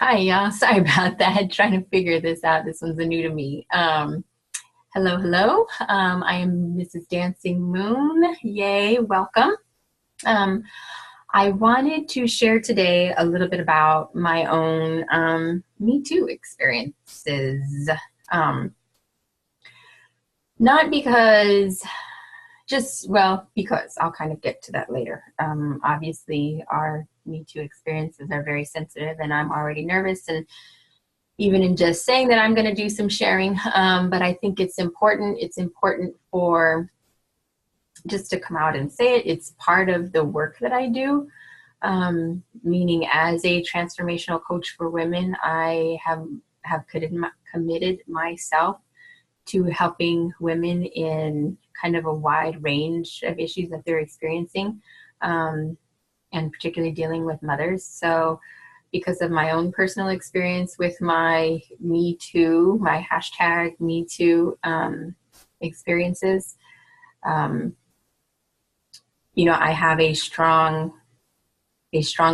Hi, y'all. Sorry about that. Trying to figure this out. This one's new to me. Hello, hello. I am Mrs. Dancing Moon. Yay, welcome. Um, I wanted to share today a little bit about my own Me Too experiences. Um, Not because, because I'll kind of get to that later. Obviously, our Me Too experiences are very sensitive, and I'm already nervous and even in just saying that I'm going to do some sharing. But I think it's important. It's important for just to come out and say it. It's part of the work that I do, meaning as a transformational coach for women, I have committed myself to helping women in kind of a wide range of issues that they're experiencing, and particularly dealing with mothers. So because of my own personal experience with my Me Too, my hashtag Me Too experiences, I have a strong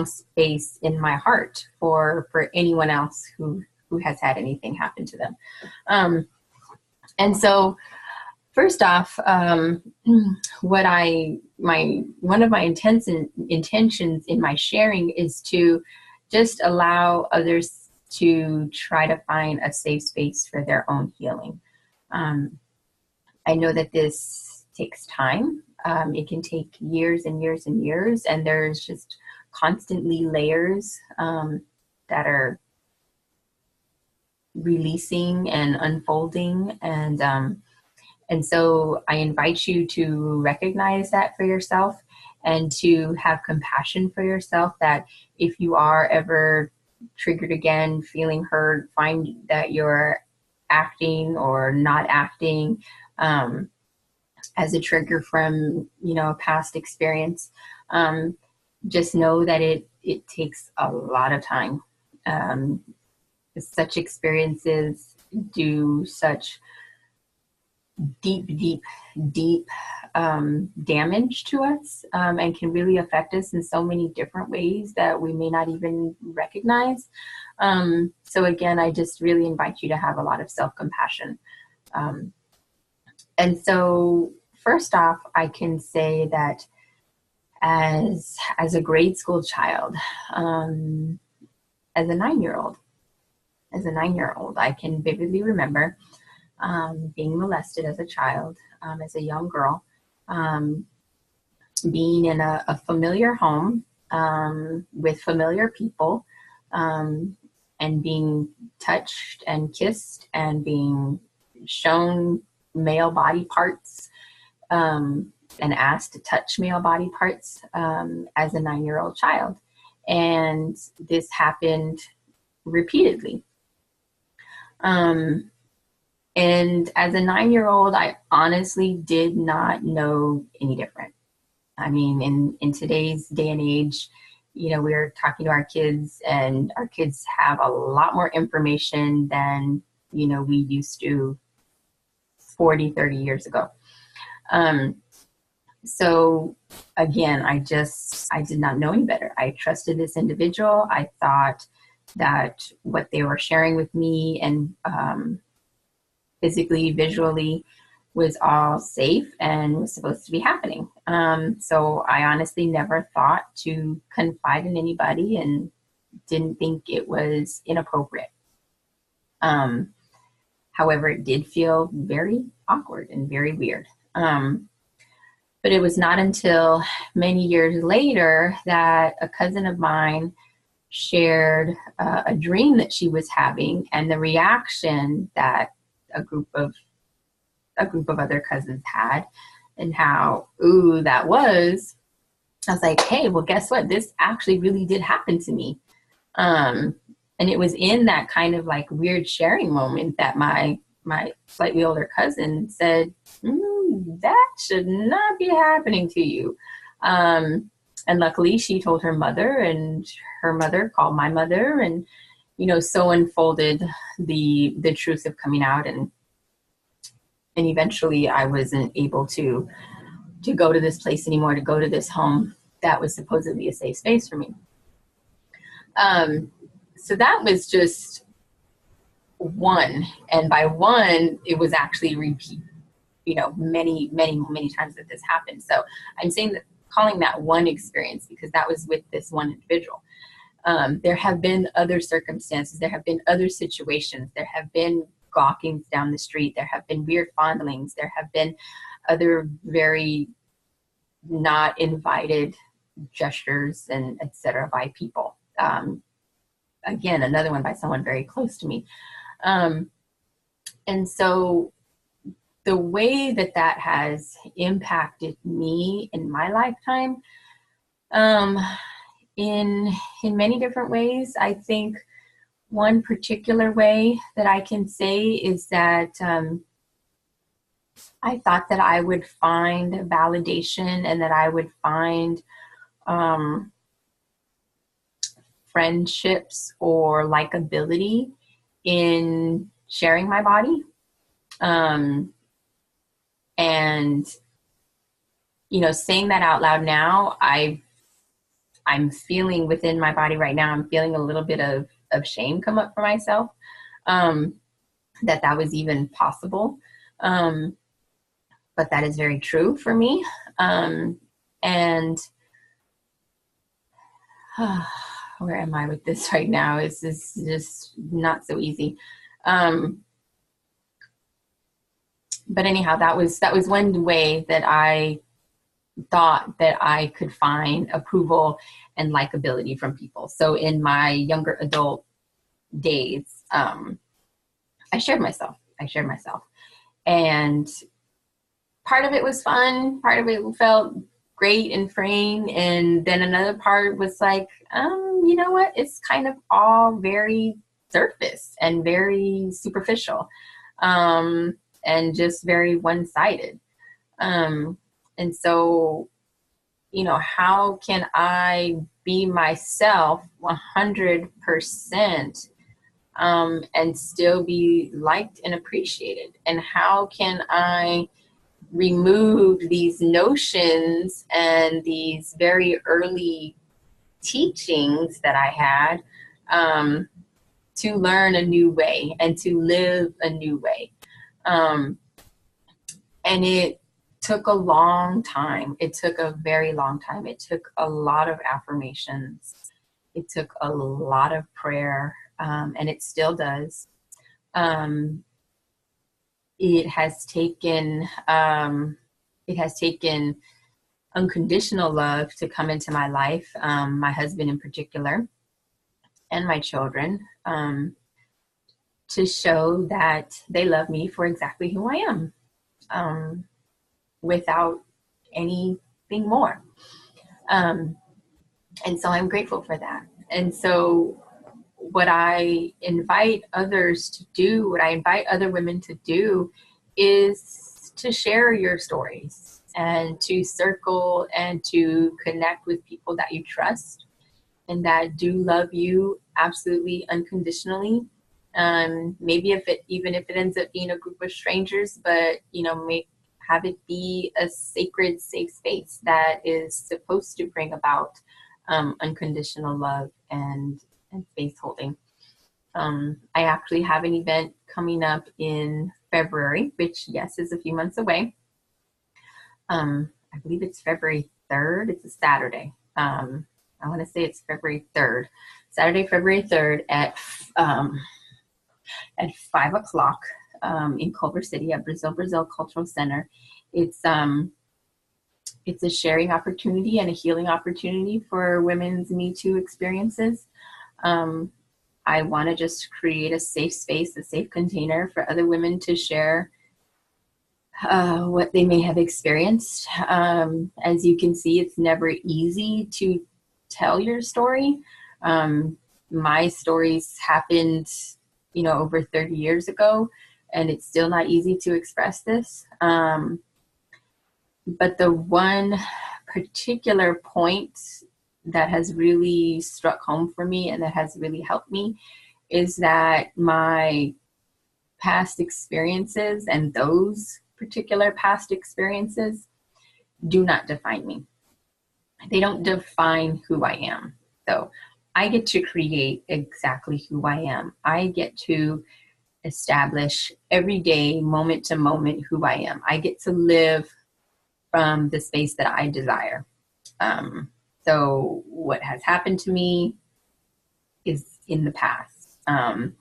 space in my heart for anyone else who has had anything happen to them. And so first off, one of my intentions in my sharing is to just allow others to try to find a safe space for their own healing. I know that this takes time. It can take years and years and years, and there's just constantly layers that are releasing and unfolding. And so I invite you to recognize that for yourself and to have compassion for yourself, that if you are ever triggered again, feeling hurt, find that you're acting or not acting as a trigger from, a past experience, just know that it takes a lot of time. Such experiences do such deep damage to us, and can really affect us in so many different ways that we may not even recognize. So again, I just really invite you to have a lot of self-compassion. And so first off, I can say that as a grade school child, as a 9-year-old, I can vividly remember being molested as a child, as a young girl, being in a familiar home with familiar people, and being touched and kissed and being shown male body parts, and asked to touch male body parts as a 9-year-old child. And this happened repeatedly. And as a 9-year-old, I honestly did not know any different. I mean, in today's day and age, we're talking to our kids, and our kids have a lot more information than, we used to 40, 30 years ago. So again, I did not know any better. I trusted this individual. I thought that what they were sharing with me and physically, visually, was all safe and was supposed to be happening. So I honestly never thought to confide in anybody and didn't think it was inappropriate. However, it did feel very awkward and very weird. But it was not until many years later that a cousin of mine shared a dream that she was having, and the reaction that a group of other cousins had, and how ooh that was. I was like, hey, well, guess what? This actually really did happen to me. And it was in that kind of like weird sharing moment that my slightly older cousin said, that should not be happening to you. And luckily she told her mother, and her mother called my mother, and, so unfolded the truth of coming out. And eventually I wasn't able to go to this place anymore, to go to this home that was supposedly a safe space for me. So that was just one. And by one, it was actually repeat, many, many, many times that this happened. So I'm saying that, calling that one experience, because that was with this one individual. There have been other circumstances. There have been other situations. There have been gawkings down the street. There have been weird fondlings. There have been other very not invited gestures and etc. by people. Again, another one by someone very close to me. And so the way that that has impacted me in my lifetime, in many different ways, I think one particular way that I can say is that I thought that I would find validation and that I would find friendships or likability in sharing my body. And, saying that out loud now, I'm feeling within my body right now, I'm feeling a little bit of shame come up for myself, that was even possible. But that is very true for me. And where am I with this right now? This is just not so easy. But anyhow, that was one way that I thought that I could find approval and likability from people. So in my younger adult days, I shared myself. And part of it was fun. Part of it felt great and freeing. And then another part was like, you know what? It's kind of all very surface and very superficial, and just very one-sided. And so, how can I be myself 100%, and still be liked and appreciated? And how can I remove these notions and these very early teachings that I had, to learn a new way and to live a new way? And it took a long time. It took a very long time. It took a lot of affirmations. It took a lot of prayer, and it still does. It has taken unconditional love to come into my life, my husband in particular, and my children, to show that they love me for exactly who I am, without anything more. And so I'm grateful for that. And so what I invite others to do, what I invite other women to do, is to share your stories and to circle and to connect with people that you trust and that do love you absolutely unconditionally. Maybe even if it ends up being a group of strangers, but have it be a sacred, safe space that is supposed to bring about unconditional love and space holding. I actually have an event coming up in February, which, yes, is a few months away. I believe it's February 3rd. It's a Saturday. I want to say it's February 3rd. Saturday, February 3rd at 5 o'clock in Culver City at Brazil Cultural Center. It's a sharing opportunity and a healing opportunity for women's metoo experiences. I want to just create a safe space, a safe container for other women to share what they may have experienced. As you can see, it's never easy to tell your story. My stories happened, over 30 years ago, and it's still not easy to express this. But the one particular point that has really struck home for me and that has really helped me is that my past experiences and those particular past experiences do not define me. They don't define who I am. So I get to create exactly who I am. I get to establish every day, moment to moment, who I am. I get to live from the space that I desire. So what has happened to me is in the past. How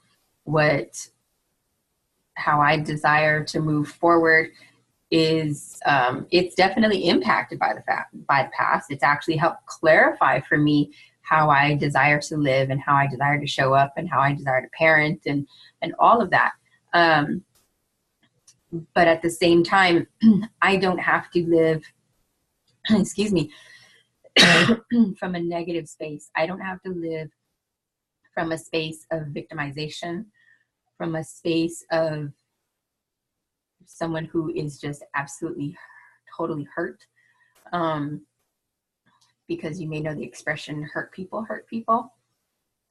I desire to move forward is, it's definitely impacted by the past. It's actually helped clarify for me how I desire to live and how I desire to show up and how I desire to parent and all of that. But at the same time, I don't have to live, excuse me, from a negative space. I don't have to live from a space of victimization, from a space of someone who is just absolutely totally hurt. Because you may know the expression, hurt people hurt people.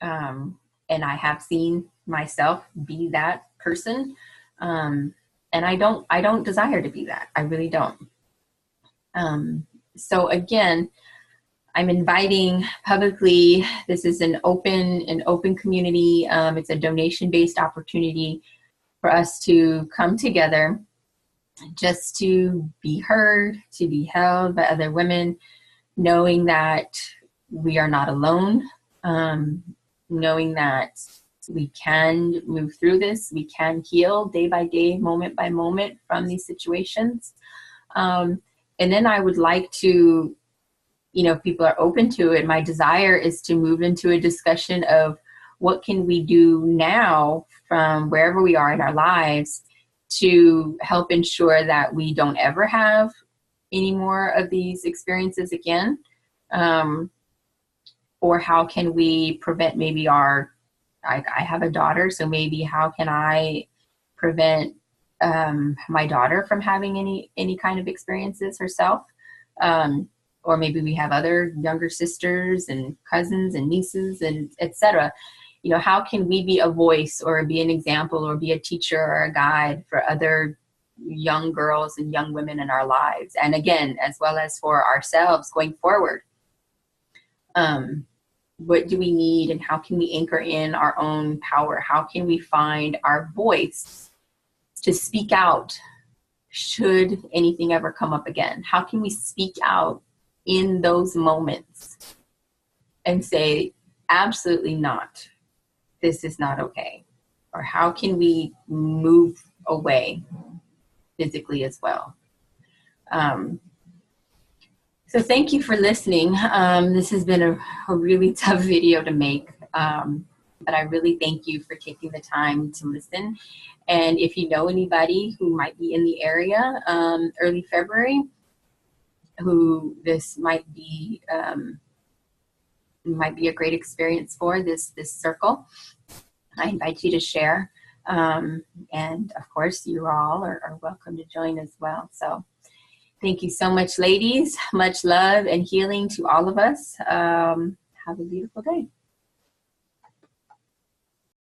And I have seen myself be that person. And I don't desire to be that. I really don't. So again, I'm inviting publicly, this is an open community. It's a donation-based opportunity for us to come together just to be heard, to be held by other women, knowing that we are not alone, knowing that we can move through this, we can heal day by day, moment by moment from these situations. And then I would like to, if people are open to it, my desire is to move into a discussion of what can we do now from wherever we are in our lives to help ensure that we don't ever have any more of these experiences again, or how can we prevent maybe I have a daughter, so maybe how can I prevent my daughter from having any kind of experiences herself, or maybe we have other younger sisters and cousins and nieces and etc. How can we be a voice or be an example or be a teacher or a guide for other young girls and young women in our lives, and again, as well as for ourselves going forward. What do we need, and how can we anchor in our own power? How can we find our voice to speak out should anything ever come up again? How can we speak out in those moments and say, absolutely not, this is not okay? Or how can we move away physically as well? So thank you for listening. This has been a really tough video to make, but I really thank you for taking the time to listen. And if you know anybody who might be in the area early February, who this might be a great experience for, this circle, I invite you to share. And of course, you all are welcome to join as well. So thank you so much, ladies. Much love and healing to all of us. Have a beautiful day.